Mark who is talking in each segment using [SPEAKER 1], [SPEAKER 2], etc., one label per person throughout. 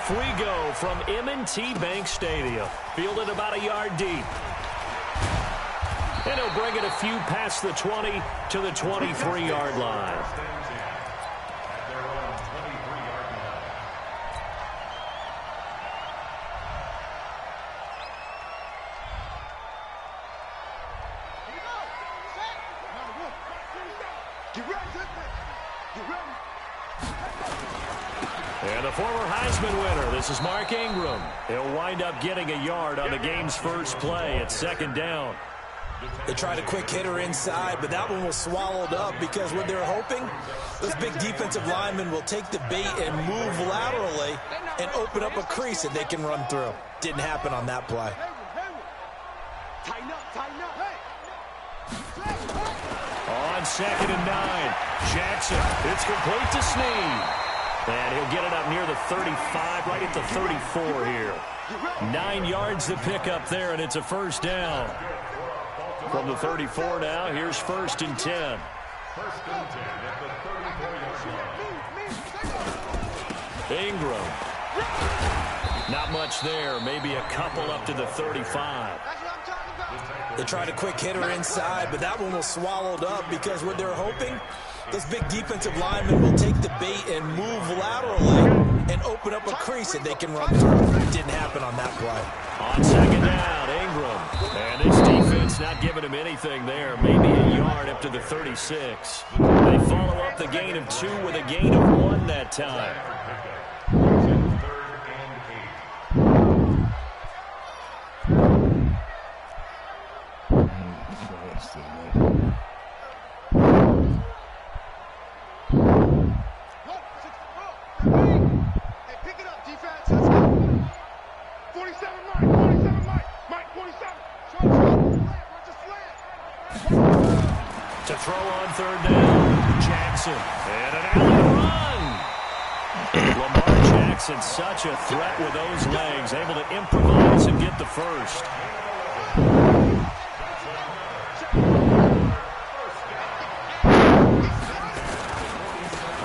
[SPEAKER 1] Off we go from M&T Bank Stadium. Fielded about a yard deep. And he'll bring it a few past the 20 to the 23-yard line. And the former Heisman winner, this is Mark Ingram. He'll wind up getting a yard on the game's first play at second down.
[SPEAKER 2] They tried a quick hitter inside, but that one was swallowed up because what they're hoping, those big defensive linemen will take the bait and move laterally and open up a crease that they can run through. Didn't happen on that play.
[SPEAKER 1] On 2nd and 9, Jackson, it's complete to Snead. And he'll get it up near the 35, right at the 34 here. 9 yards to pick up there, and it's a first down. From the 34 now, here's 1st and 10. Ingram. Not much there, maybe a couple up to the 35.
[SPEAKER 2] They tried a quick hitter inside, but that one was swallowed up because what they're hoping, those big defensive linemen will take the bait and move laterally and open up a crease that they can run through. Didn't happen on that play.
[SPEAKER 1] On 2nd down, Ingram. And his defense not giving him anything there. Maybe a yard up to the 36. They follow up the gain of 2 with a gain of 1 that time. To throw on 3rd down, Jackson. And an alley run. Lamar Jackson, such a threat with those legs, able to improvise and get the first.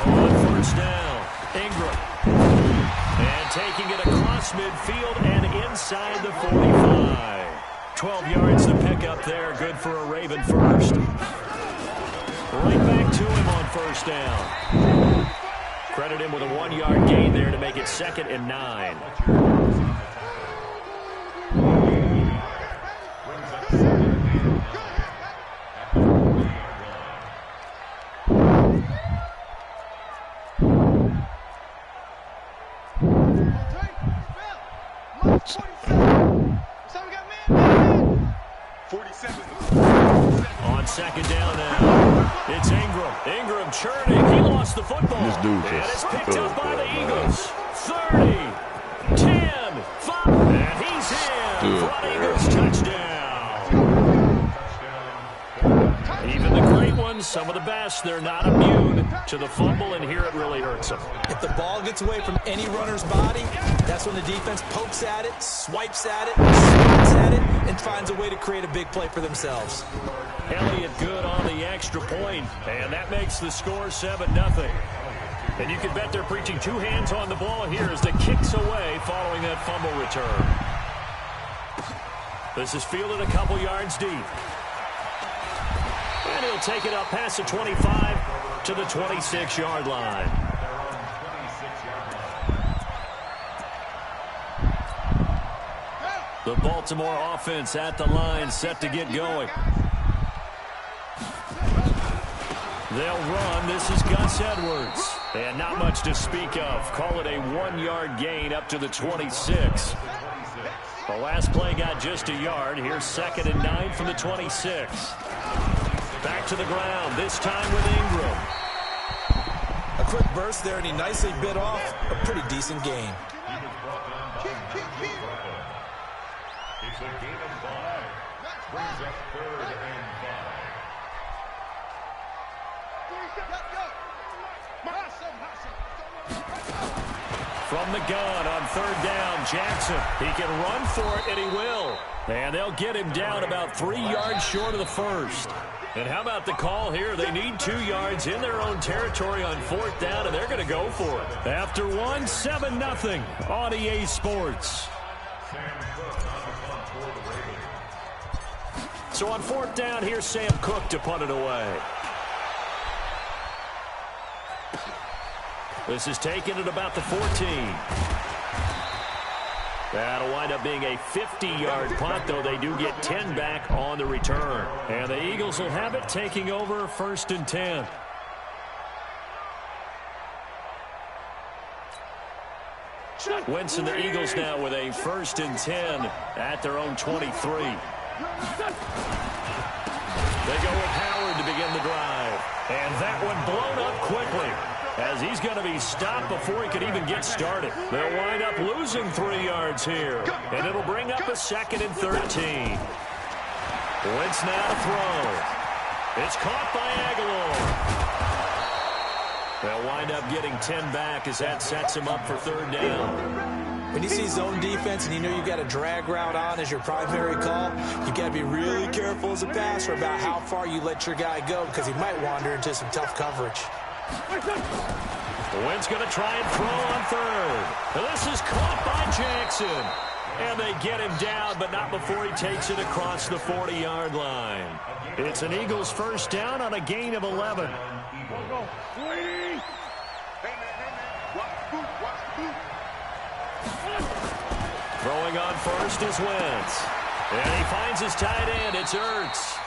[SPEAKER 1] On 1st down, Ingram. And taking it across midfield and inside the 45. 12 yards to pick up there. Good for a Raven first. Right back to him on 1st down. Credit him with a 1-yard gain there to make it 2nd and 9. On 2nd down now, it's Ingram. Ingram churning. He lost the football.
[SPEAKER 3] This dude
[SPEAKER 1] and
[SPEAKER 3] just
[SPEAKER 1] it's picked up by the Eagles. 30, 10, 5, and he's in for an Eagles touchdown. Even the great ones, some of the best, they're not immune to the fumble, and here it really hurts them.
[SPEAKER 2] If the ball gets away from any runner's body, that's when the defense pokes at it, swipes at it, swats at it, and finds a way to create a big play for themselves.
[SPEAKER 1] Elliott good on the extra point, and that makes the score 7-0. And you can bet they're preaching 2 hands on the ball here as the kick's away following that fumble return. This is fielded a couple yards deep. And he'll take it up past the 25 to the 26-yard line. The Baltimore offense at the line, set to get going. They'll run. This is Gus Edwards. And not much to speak of. Call it a 1-yard gain up to the 26. The last play got just a yard. Here's 2nd and 9 from the 26. Back to the ground, this time with Ingram.
[SPEAKER 2] A quick burst there, and he nicely bit off a pretty decent gain.
[SPEAKER 3] It's a gain of 5. Brings up 3rd and 5.
[SPEAKER 1] From the gun on 3rd down, Jackson. He can run for it, and he will. And they'll get him down about 3 yards short of the first. And how about the call here? They need 2 yards in their own territory on 4th down, and they're going to go for it. After 1, 7-0 on EA Sports. So on 4th down, here's Sam Cook to punt it away. This is taken at about the 14. That'll wind up being a 50-yard punt, though they do get 10 back on the return. And the Eagles will have it, taking over 1st and 10. Wentz and the Eagles now with a 1st and 10 at their own 23. They go with Howard to begin the drive. And that one blown up quickly, as he's going to be stopped before he could even get started. They'll wind up losing 3 yards here, and it'll bring up a 2nd and 13. Wentz now to throw. It's caught by Aguilar. They'll wind up getting 10 back as that sets him up for 3rd down.
[SPEAKER 2] When you see zone defense and you know you got a drag route on as your primary call, you got to be really careful as a passer about how far you let your guy go, because he might wander into some tough coverage.
[SPEAKER 1] Wentz going to try and throw on 3rd. Now this is caught by Jackson. And they get him down, but not before he takes it across the 40-yard line. It's an Eagles 1st down on a gain of 11. Throwing on 1st is Wentz. And he finds his tight end. It's Ertz.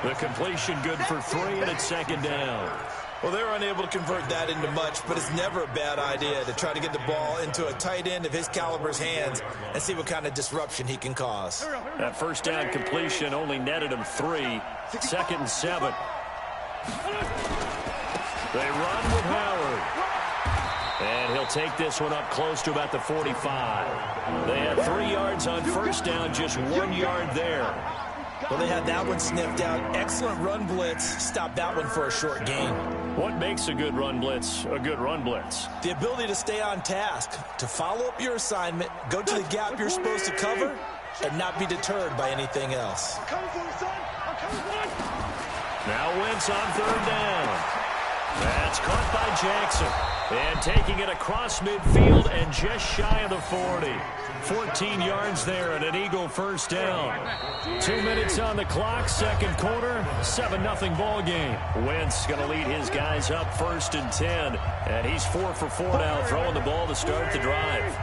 [SPEAKER 1] The completion good for 3, and it's 2nd down.
[SPEAKER 2] Well, they're unable to convert that into much, but it's never a bad idea to try to get the ball into a tight end of his caliber's hands and see what kind of disruption he can cause.
[SPEAKER 1] That 1st down completion only netted him 3. 2nd and 7. They run with Howard. And he'll take this one up close to about the 45. They had 3 yards on 1st down, just 1 yard there.
[SPEAKER 2] Well, they had that one sniffed out. Excellent run blitz. Stopped that one for a short gain.
[SPEAKER 1] What makes a good run blitz a good run blitz?
[SPEAKER 2] The ability to stay on task, to follow up your assignment, go to the gap you're supposed to cover, and not be deterred by anything else.
[SPEAKER 1] Now Wentz on 3rd down. That's caught by Jackson. And taking it across midfield and just shy of the 40. 14 yards there and an Eagle 1st down. 2 minutes on the clock, 2nd quarter, 7-0 ball game. Wentz going to lead his guys up 1st and 10. And he's 4 for 4 now, throwing the ball to start the drive.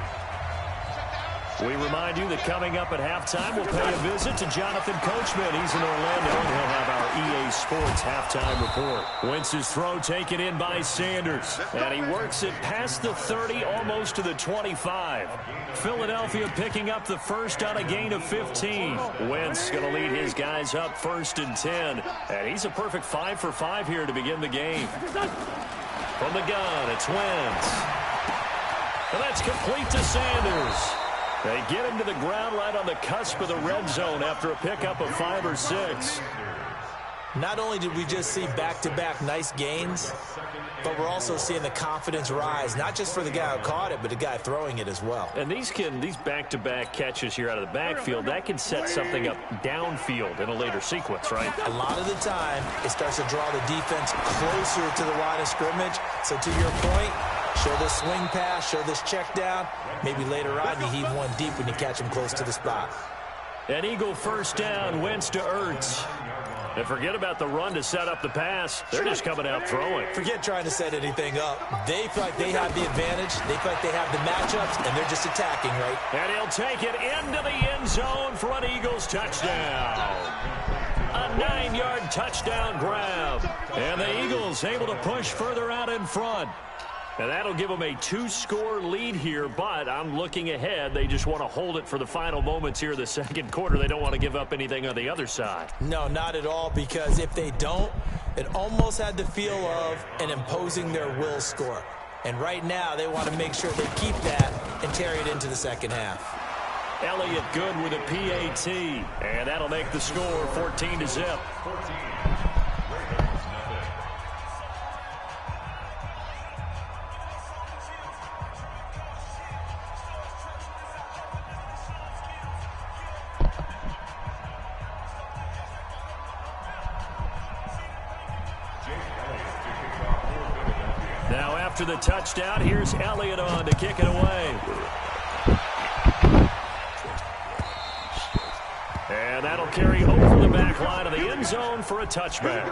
[SPEAKER 1] We remind you that coming up at halftime, we'll pay a visit to Jonathan Coachman. He's in Orlando, and he'll have our EA Sports halftime report. Wentz's throw taken in by Sanders, and he works it past the 30, almost to the 25. Philadelphia picking up the 1st on a gain of 15. Wentz going to lead his guys up 1st and 10, and he's a perfect 5 for 5 here to begin the game. From the gun, it's Wentz. And that's complete to Sanders. They get him to the ground right on the cusp of the red zone after a pickup of 5 or 6.
[SPEAKER 2] Not only did we just see back-to-back nice gains, but we're also seeing the confidence rise, not just for the guy who caught it, but the guy throwing it as well.
[SPEAKER 1] And these back-to-back catches here out of the backfield, that can set something up downfield in a later sequence, right?
[SPEAKER 2] A lot of the time, it starts to draw the defense closer to the line of scrimmage. So to your point, show this swing pass, show this check down. Maybe later on you heave one deep when you catch him close to the spot.
[SPEAKER 1] An Eagle 1st down, Wentz to Ertz. And forget about the run to set up the pass. They're just coming out throwing.
[SPEAKER 2] Forget trying to set anything up. They feel like they have the advantage. They feel like they have the matchups, and they're just attacking, right?
[SPEAKER 1] And he'll take it into the end zone for an Eagles touchdown. A 9-yard touchdown grab. And the Eagles able to push further out in front. And that'll give them a 2-score lead here, but I'm looking ahead. They just want to hold it for the final moments here of the 2nd quarter. They don't want to give up anything on the other side.
[SPEAKER 2] No, not at all, because if they don't, it almost had the feel of an imposing their will score. And right now, they want to make sure they keep that and carry it into the 2nd half.
[SPEAKER 1] Elliott good with a PAT, and that'll make the score 14-0. after the touchdown. Here's Elliott on to kick it away. And that'll carry over the back line of the end zone for a touchback.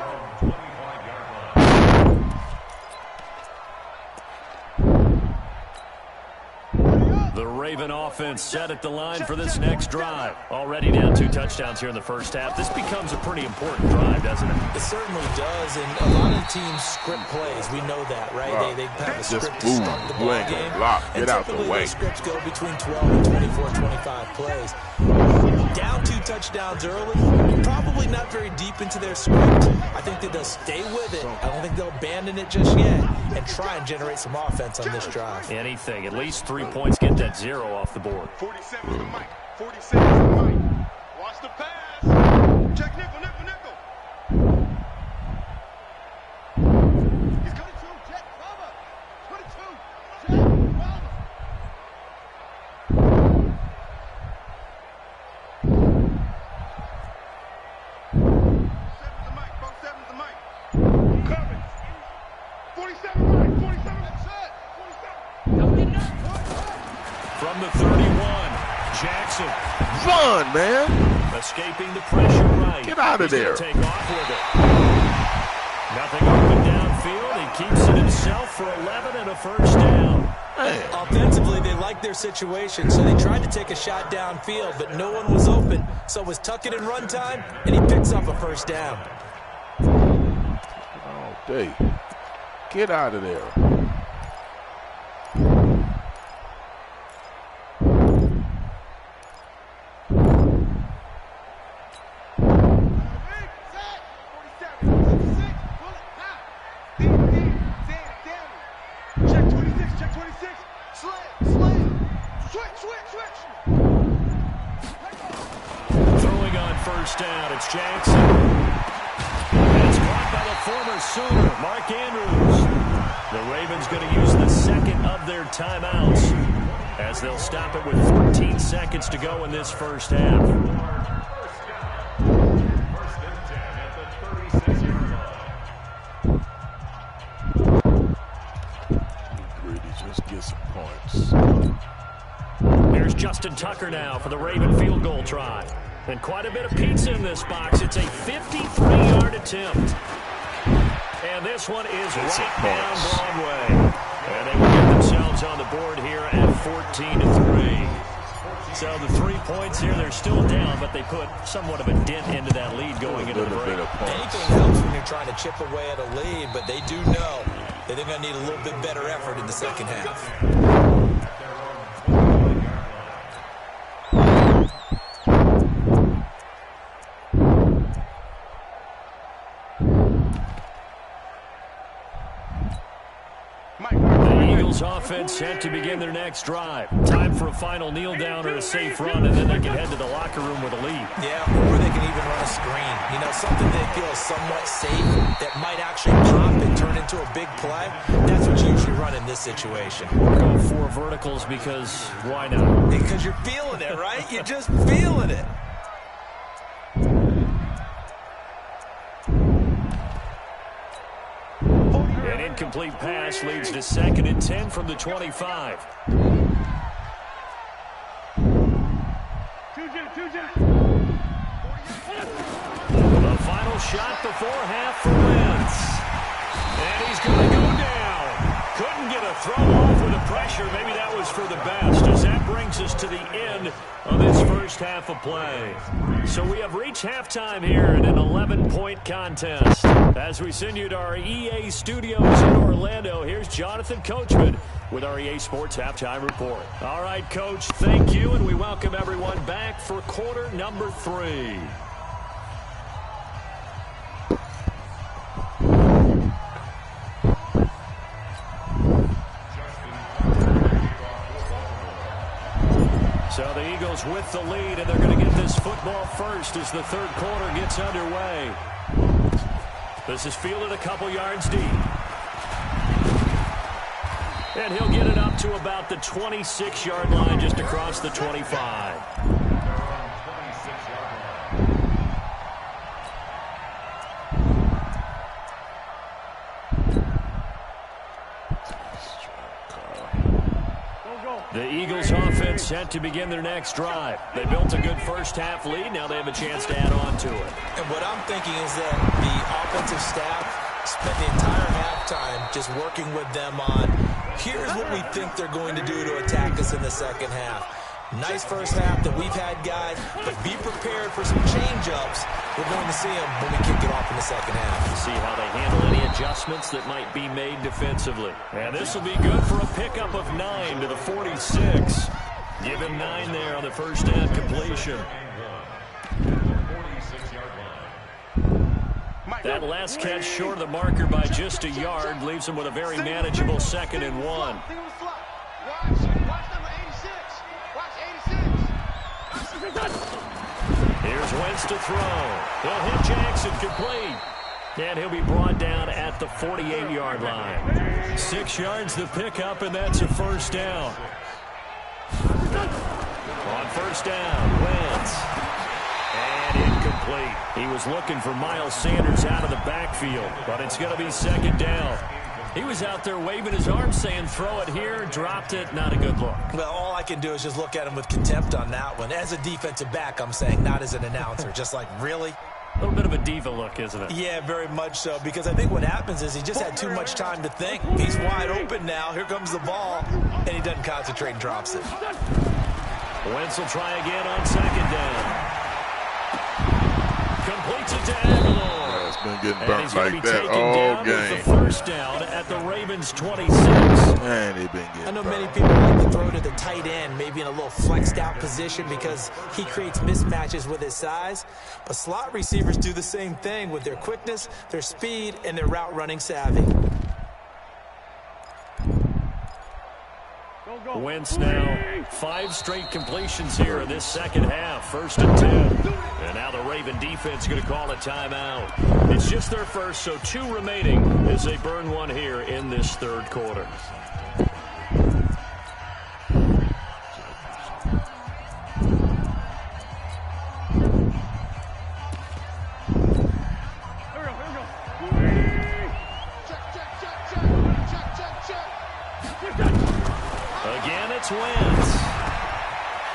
[SPEAKER 1] The Raven offense set at the line for this next drive. Already down 2 touchdowns here in the first half. This becomes a pretty important drive, doesn't it?
[SPEAKER 2] It certainly does, and a lot of teams script plays. We know that, right? They have a script to start the ball game. And typically those scripts go between 12 and 24, 25 plays. Down 2 touchdowns early, probably not very deep into their script. I think that they'll stay with it. I don't think they'll abandon it just yet and try and generate some offense on this drive.
[SPEAKER 1] Anything. At least 3 points. Get that 0 off the board.
[SPEAKER 4] 47 to Mike. 47 to Mike. Watch the pass. Check nickel, nickel, nickel. He's 22. Check cover. 22. Check cover. 47 to Mike. Coverage. 47 Mike. 47. That's it. 47.
[SPEAKER 1] From the 31, Jackson.
[SPEAKER 5] Run, man.
[SPEAKER 1] Escaping the pressure right.
[SPEAKER 5] Get out of there.
[SPEAKER 1] Take off with it. Nothing open downfield. He keeps it himself for 11 and a first down.
[SPEAKER 5] Man.
[SPEAKER 2] Offensively, they liked their situation, so they tried to take a shot downfield, but no one was open. So it was tuck it in run time, and he picks up a first down.
[SPEAKER 5] Oh, Dave. Get out of there.
[SPEAKER 1] Throwing on first down, it's Jackson. And it's caught by the former Sooner, Mark Andrews. The Ravens going to use the second of their timeouts as they'll stop it with 14 seconds to go in this first half.
[SPEAKER 3] First and 10 at the 36-yard line.
[SPEAKER 5] Just get some points.
[SPEAKER 1] Here's Justin Tucker now for the Raven field goal try. And quite a bit of pizza in this box. It's a 53-yard attempt. And this one is right down Broadway. And they will get themselves on the board here at 14-3. So the 3 points here, they're still down, but they put somewhat of a dent into that lead going into the break.
[SPEAKER 2] Anything helps when you're trying to chip away at a lead, but they do know that they're going to need a little bit better effort in the second half.
[SPEAKER 1] Offense set to begin their next drive. Time for a final kneel down or a safe run, and then they can head to the locker room with a lead.
[SPEAKER 2] Yeah, or they can even run a screen. You know, something they feel is somewhat safe that might actually pop and turn into a big play. That's what you usually run in this situation.
[SPEAKER 1] Go 4 verticals because why not?
[SPEAKER 2] Because you're feeling it, right? You're just feeling it.
[SPEAKER 1] An incomplete pass leads to 2nd and 10 from the 25. The final shot before half for Wentz. And he's going to go down. Couldn't get a throw off with the pressure. Maybe that was for the best, as that brings us to the end of this first half of play. So we have reached halftime here in an 11-point contest. As we send you to our EA studios in Orlando, here's Jonathan Coachman with our EA Sports Halftime Report. All right, Coach, thank you, and we welcome everyone back for quarter number 3. So the Eagles with the lead, and they're going to get this football first as the third quarter gets underway. This is fielded a couple yards deep. And he'll get it up to about the 26-yard line, just across the 25. Eagles offense set to begin their next drive. They built a good first-half lead. Now they have a chance to add on to it.
[SPEAKER 2] And what I'm thinking is that the offensive staff spent the entire halftime just working with them on, here's what we think they're going to do to attack us in the second half. Nice first half that we've had, guys, but be prepared for some change-ups. We're going to see them when we kick it off in the second half.
[SPEAKER 1] See how they handle any adjustments that might be made defensively. And this will be good for a pickup of 9 to the 46. Give him 9 there on the first half completion. That last catch short of the marker by just a yard leaves him with a very manageable 2nd and 1. Here's Wentz to throw. He'll hit Jackson complete. And he'll be brought down at the 48-yard line. 6 yards the pickup, and that's a first down. On first down, Wentz. And incomplete. He was looking for Miles Sanders out of the backfield, but it's going to be 2nd down. He was out there waving his arms saying, throw it here, dropped it, not a good look.
[SPEAKER 2] Well, all I can do is just look at him with contempt on that one. As a defensive back, I'm saying, not as an announcer. Just like, really?
[SPEAKER 1] A little bit of a diva look, isn't it?
[SPEAKER 2] Yeah, very much so, because I think what happens is he just had too much time to think. He's wide open now. Here comes the ball, and he doesn't concentrate and drops it.
[SPEAKER 1] Wentz will try again on 2nd down. Completes it to Aguilar.
[SPEAKER 5] It's been getting burnt like that all game.
[SPEAKER 1] The first down at the Ravens 26.
[SPEAKER 5] Man, they've been getting
[SPEAKER 2] I know
[SPEAKER 5] burnt.
[SPEAKER 2] many people like to throw to the tight end, maybe in a little flexed out position because he creates mismatches with his size. But slot receivers do the same thing with their quickness, their speed, and their route running savvy.
[SPEAKER 1] Wentz now 5 straight completions here in this second half. 1st and 10. And now the Raven defense going to call a timeout. It's just their first, so 2 remaining as they burn one here in this 3rd quarter. Again, it's Wentz.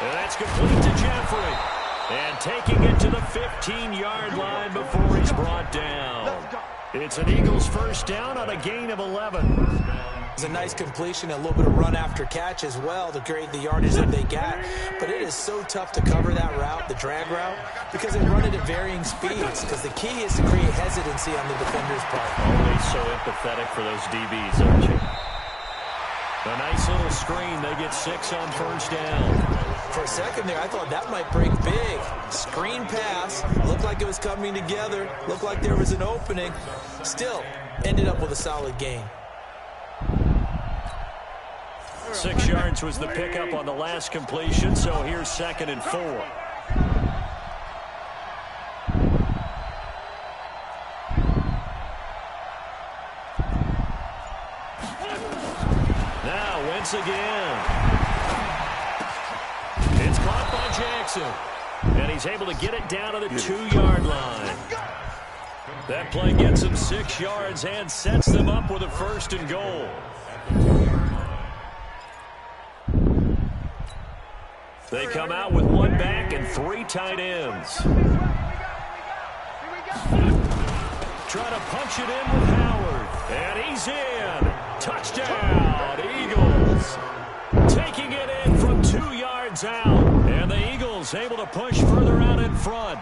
[SPEAKER 1] And that's complete to Jeffrey. And taking it to the 15-yard line before he's brought down. It's an Eagles first down on a gain of 11.
[SPEAKER 2] It's a nice completion, a little bit of run after catch as well to create the yardage that they got. But it is so tough to cover that route, the drag route, because they run it at varying speeds. Because the key is to create hesitancy on the defender's part.
[SPEAKER 1] Always so empathetic for those DBs, aren't you? A nice little screen. They get 6 on first down.
[SPEAKER 2] For a second there, I thought that might break big. Screen pass. Looked like it was coming together. Looked like there was an opening. Still, ended up with a solid gain.
[SPEAKER 1] 6 yards was the pickup on the last completion, so here's 2nd and 4. Now Wentz again. It's caught by Jackson, and he's able to get it down to the 2-yard line. That play gets him 6 yards and sets them up with a 1st and goal. They come out with 1 back and 3 tight ends. Trying to punch it in with Howard. And he's in. Touchdown, Eagles. Taking it in from 2 yards out. And the Eagles able to push further out in front.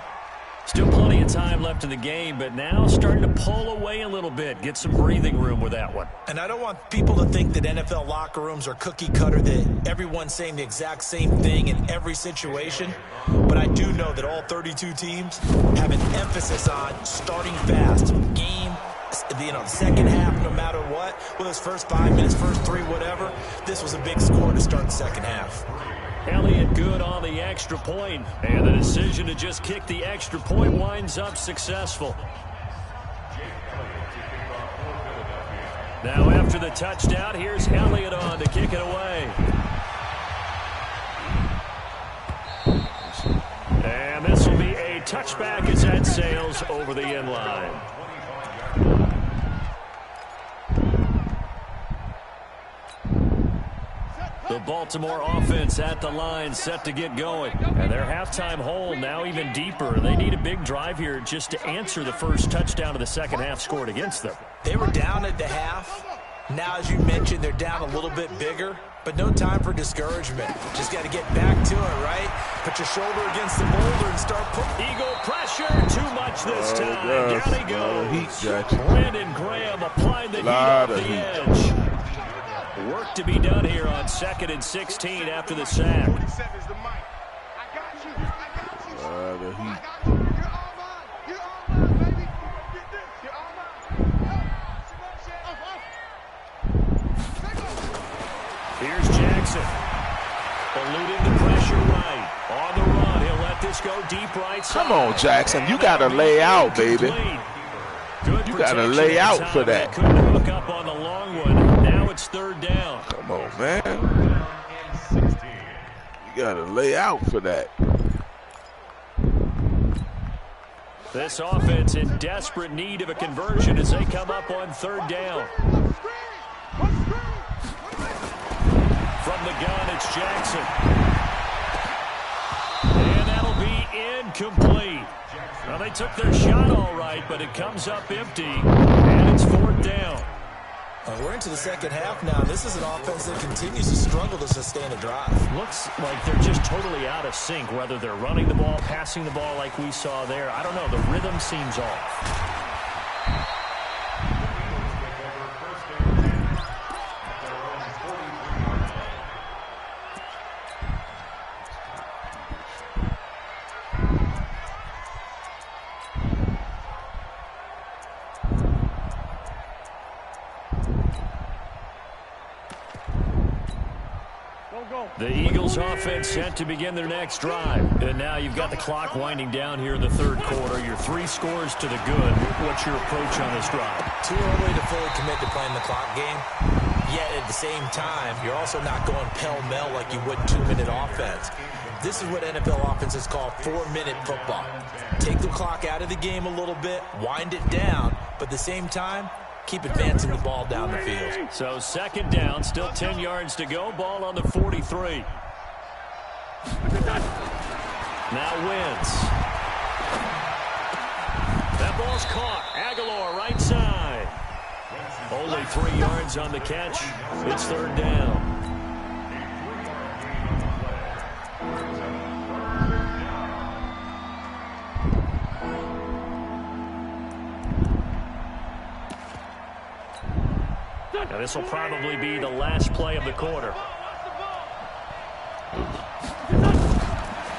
[SPEAKER 1] Still plenty of time left in the game, but now starting to pull away a little bit. Get some breathing room with that one.
[SPEAKER 2] And I don't want people to think that NFL locker rooms are cookie cutter, that everyone's saying the exact same thing in every situation. But I do know that all 32 teams have an emphasis on starting fast. Game, the second half, no matter what. Whether it's first 5 minutes, first 3, whatever. This was a big score to start the second half.
[SPEAKER 1] Elliott good on the extra point, and the decision to just kick the extra point winds up successful. Now after the touchdown, here's Elliott on to kick it away. And this will be a touchback as that sails over the end line. The The Baltimore offense at the line, set to get going. And their halftime hole now even deeper. They need a big drive here just to answer the first touchdown of the second half scored against them.
[SPEAKER 2] They were down at the half. Now, as you mentioned, they're down a little bit bigger, but no time for discouragement. Just got to get back to it, right? Put your shoulder against the boulder and start putting.
[SPEAKER 1] Eagle pressure, too much this time. Down he goes. Brandon Graham applying the heat off the edge. Work to be done here on 2nd and 16 after the sack. Here's Jackson. Eluding the pressure right. On the run, he'll let this go deep right side.
[SPEAKER 5] Come on, Jackson. You got to lay out, baby.
[SPEAKER 1] Good,
[SPEAKER 5] you got to lay out for that.
[SPEAKER 1] Couldn't hook up on the long one. Now it's 3rd down.
[SPEAKER 5] Come on, man. You got to lay out for that.
[SPEAKER 1] This offense in desperate need of a conversion as they come up on 3rd down. From the gun, it's Jackson. And that'll be incomplete. Well, they took their shot all right, but it comes up empty, and it's 4th down.
[SPEAKER 2] We're into the second half now. This is an offense that continues to struggle to sustain a drive.
[SPEAKER 1] Looks like they're just totally out of sync, whether they're running the ball, passing the ball like we saw there. I don't know. The rhythm seems off. The Eagles offense set to begin their next drive. And now you've got the clock winding down here in the 3rd quarter. Your 3 scores to the good. What's your approach on this drive?
[SPEAKER 2] Too early to fully commit to playing the clock game. Yet at the same time, you're also not going pell-mell like you would 2-minute offense. This is what NFL offenses call 4-minute football. Take the clock out of the game a little bit, wind it down, but at the same time, keep advancing the ball down the field.
[SPEAKER 1] So 2nd down, still 10 yards to go. Ball on the 43. Now Wentz. That ball's caught. Aguilar right side. Only 3 yards on the catch. It's 3rd down. Now this will probably be the last play of the quarter.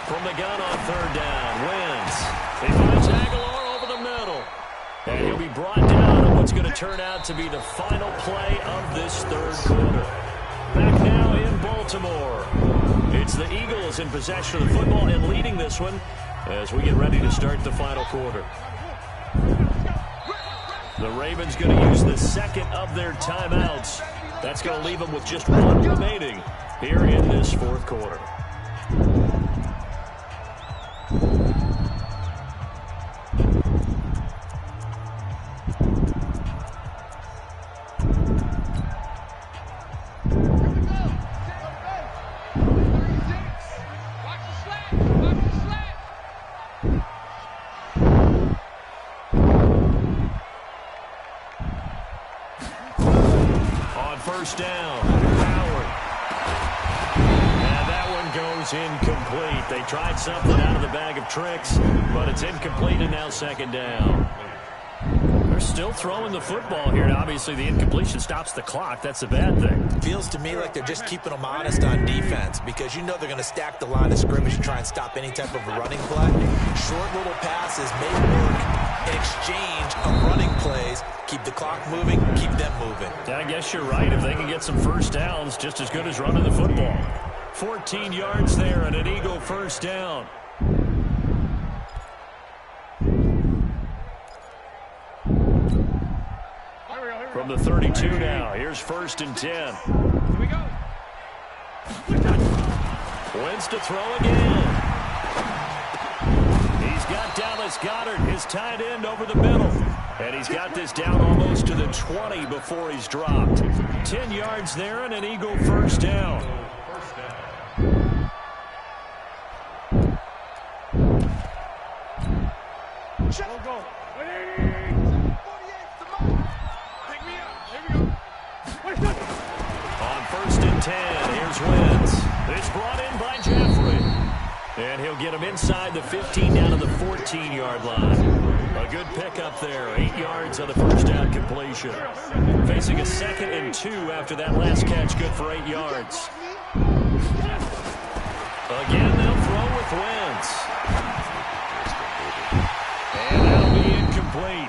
[SPEAKER 1] From the gun on 3rd down, Wentz. He finds Aguilar over the middle. And he'll be brought down on what's going to turn out to be the final play of this 3rd quarter. Back now in Baltimore. It's the Eagles in possession of the football and leading this one as we get ready to start the final quarter. The Ravens going to use the 2nd of their timeouts. That's going to leave them with just 1 remaining here in this 4th quarter. First down, Howard. And that one goes incomplete. They tried something out of the bag of tricks, but it's incomplete and now 2nd down. They're still throwing the football here. Now, obviously, the incompletion stops the clock. That's a bad thing.
[SPEAKER 2] Feels to me like they're just keeping them honest on defense because you know they're going to stack the line of scrimmage and try and stop any type of a running play. Short little passes may work in exchange of running plays. Keep the clock moving, keep them moving.
[SPEAKER 1] I guess you're right. If they can get some first downs, just as good as running the football. 14 yards there and an Eagle 1st down. From the 32 now, here's 1st and 10. Here we go. Wentz to throw again. He's got Dallas Goedert, his tight end, over the middle. And he's got this down almost to the 20 before he's dropped. 10 yards there and an Eagle 1st down. he'll get him inside the 15 down to the 14-yard line. A good pickup there, 8 yards on the first down completion. Facing a 2nd and 2 after that last catch, good for 8 yards. Again, they'll throw with Wentz. And that'll be incomplete.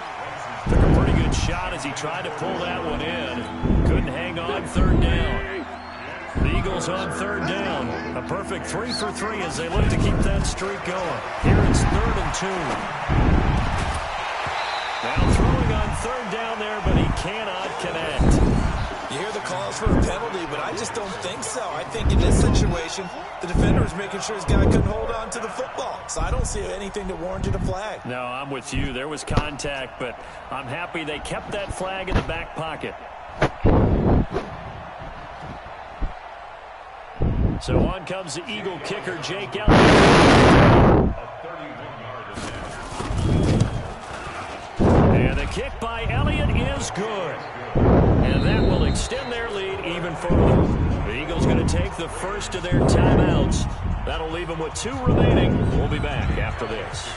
[SPEAKER 1] Took a pretty good shot as he tried to pull that one in. Couldn't hang on 3rd down. The Eagles on 3rd down. A perfect 3 for 3 as they look to keep that streak going. Here it's 3rd and 2. Now throwing on 3rd down there, but he cannot connect.
[SPEAKER 2] You hear the calls for a penalty, but I just don't think so. I think in this situation, the defender is making sure his guy couldn't hold on to the football. So I don't see anything that warranted a flag.
[SPEAKER 1] No, I'm with you. There was contact, but I'm happy they kept that flag in the back pocket. So on comes the Eagle kicker, Jake Elliott. And the kick by Elliott is good. And that will extend their lead even further. The Eagles going to take the first of their timeouts. That'll leave them with 2 remaining. We'll be back after this.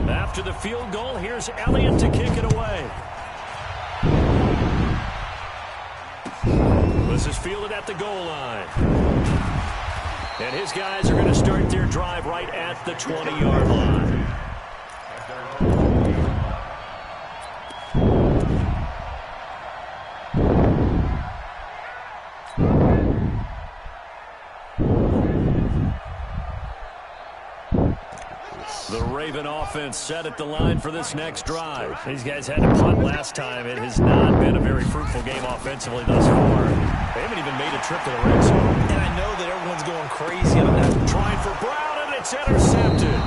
[SPEAKER 1] After the field goal, here's Elliott to kick it away. This is fielded at the goal line. And his guys are going to start their drive right at the 20-yard line. The Raven offense set at the line for this next drive. These guys had to punt last time. It has not been a very fruitful game offensively thus far. They haven't even made a trip to the red zone.
[SPEAKER 2] And I know that everyone's going crazy on that.
[SPEAKER 1] Trying for Brown, and it's intercepted.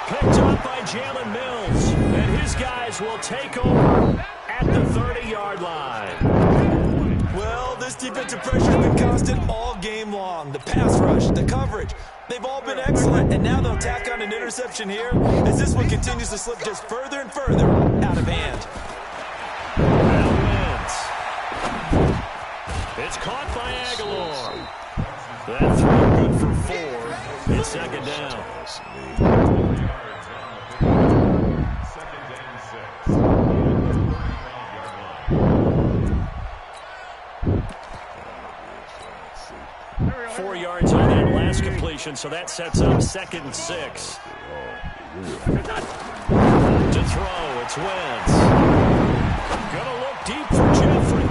[SPEAKER 1] Picked up by Jalen Mills. And his guys will take over at the 30-yard line.
[SPEAKER 2] Well, this defensive pressure has been constant all game long. The pass rush, the coverage, they've all been excellent. And now they'll tack on an interception here as this one continues to slip just further and further out of hand.
[SPEAKER 1] That wins. It's caught by Aguilar. That throw good for 4. It's 2nd down. Completion, so that sets up 2nd and 6. To throw, it's Wentz. Gonna look deep for Jeffrey.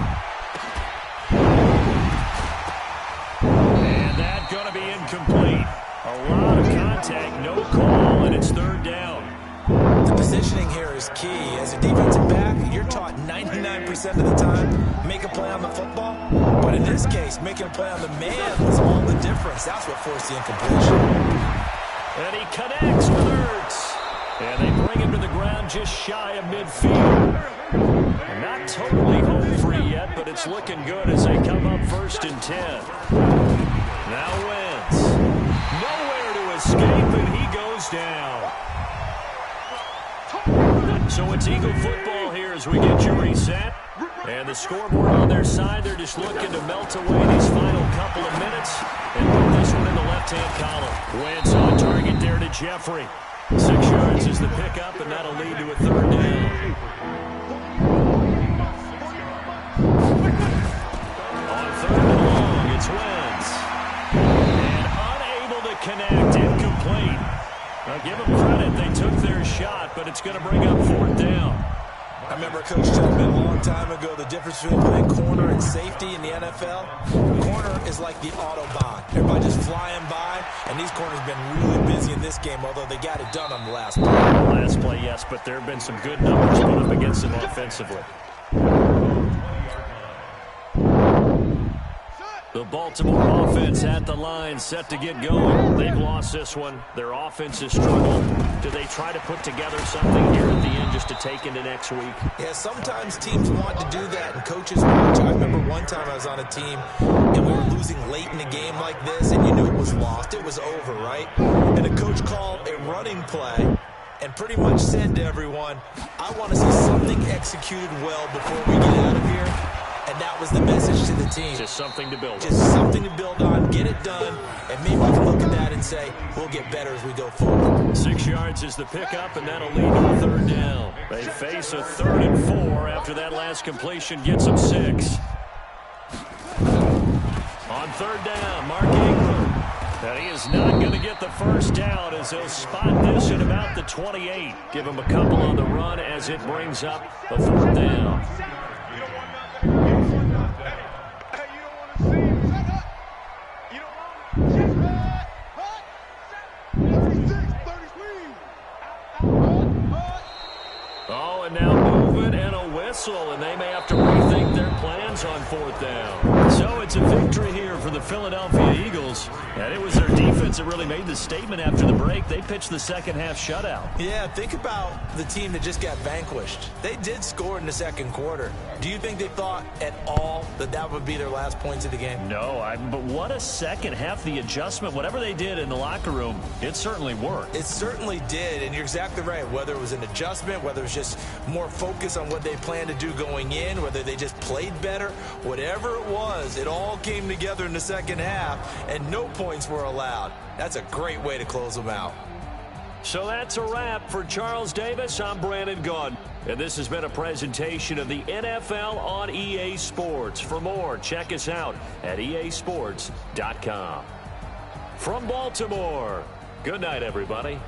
[SPEAKER 1] And that gonna be incomplete. A lot of contact, no call, and it's 3rd down.
[SPEAKER 2] The positioning here is key. As a defensive back, you're taught 99% of the time, make a play on the football. But in this case, making a play on the man was all the difference. That's what forced the incompletion.
[SPEAKER 1] And he connects with Ertz. And they bring him to the ground just shy of midfield. Not totally home free yet, but it's looking good as they come up 1st and 10. Now Wentz. Nowhere to escape, and he goes down. So it's Eagle football here as we get you reset. And the scoreboard on their side, they're just looking to melt away these final couple of minutes and put this one in the left-hand column. Wentz on target there to Jeffrey. 6 yards is the pickup, and that'll lead to a 3rd down. On 3rd and long, it's Wentz. And unable to connect, incomplete. Now give them credit, they took their shot, but it's going to bring up 4th down.
[SPEAKER 2] I remember Coach telling me a long time ago the difference between playing corner and safety in the NFL. Corner is like the Autobahn. Everybody just flying by, and these corners have been really busy in this game, although they got it done on the last play.
[SPEAKER 1] Last play, yes, but there have been some good numbers put up against them offensively. The Baltimore offense at the line, set to get going. They've lost this one. Their offense has struggled. Do they try to put together something here at the end just to take into next week?
[SPEAKER 2] Yeah, sometimes teams want to do that, and coaches want to. I remember one time I was on a team, and we were losing late in a game like this, and you knew it was lost. It was over, right? And the coach called a running play and pretty much said to everyone, I want to see something executed well before we get out of here. and that was the message to the team.
[SPEAKER 1] Just something to build on.
[SPEAKER 2] Just something to build on, get it done, and maybe we can look at that and say, we'll get better as we go forward.
[SPEAKER 1] 6 yards is the pickup, and that'll lead to a third down. They face a 3rd and 4 after that last completion gets them 6. On 3rd down, Mark Ingram. And he is not going to get the first down as he'll spot this at about the 28. Give him a couple on the run as it brings up the 4th down. Oh, and now movement and a whistle, and they may have to rethink their plans on 4th down. So it's a victory here for the Philadelphia Eagles, and it was their defense that really made the statement after the break. They pitched the second-half shutout.
[SPEAKER 2] Yeah, think about the team that just got vanquished. They did score in the second quarter. Do you think they thought at all that that would be their last points of the game?
[SPEAKER 1] No, but what a second half. The adjustment, whatever they did in the locker room, it certainly worked.
[SPEAKER 2] It certainly did, and you're exactly right. Whether it was an adjustment, whether it was just more focus on what they planned to do going in, whether they just played better, whatever it was, it all came together in the second half, and no points were allowed. That's a great way to close them out.
[SPEAKER 1] So that's a wrap for Charles Davis. I'm Brandon Gaudin, and this has been a presentation of the NFL on EA Sports. For more, check us out at easports.com. From Baltimore, good night, everybody.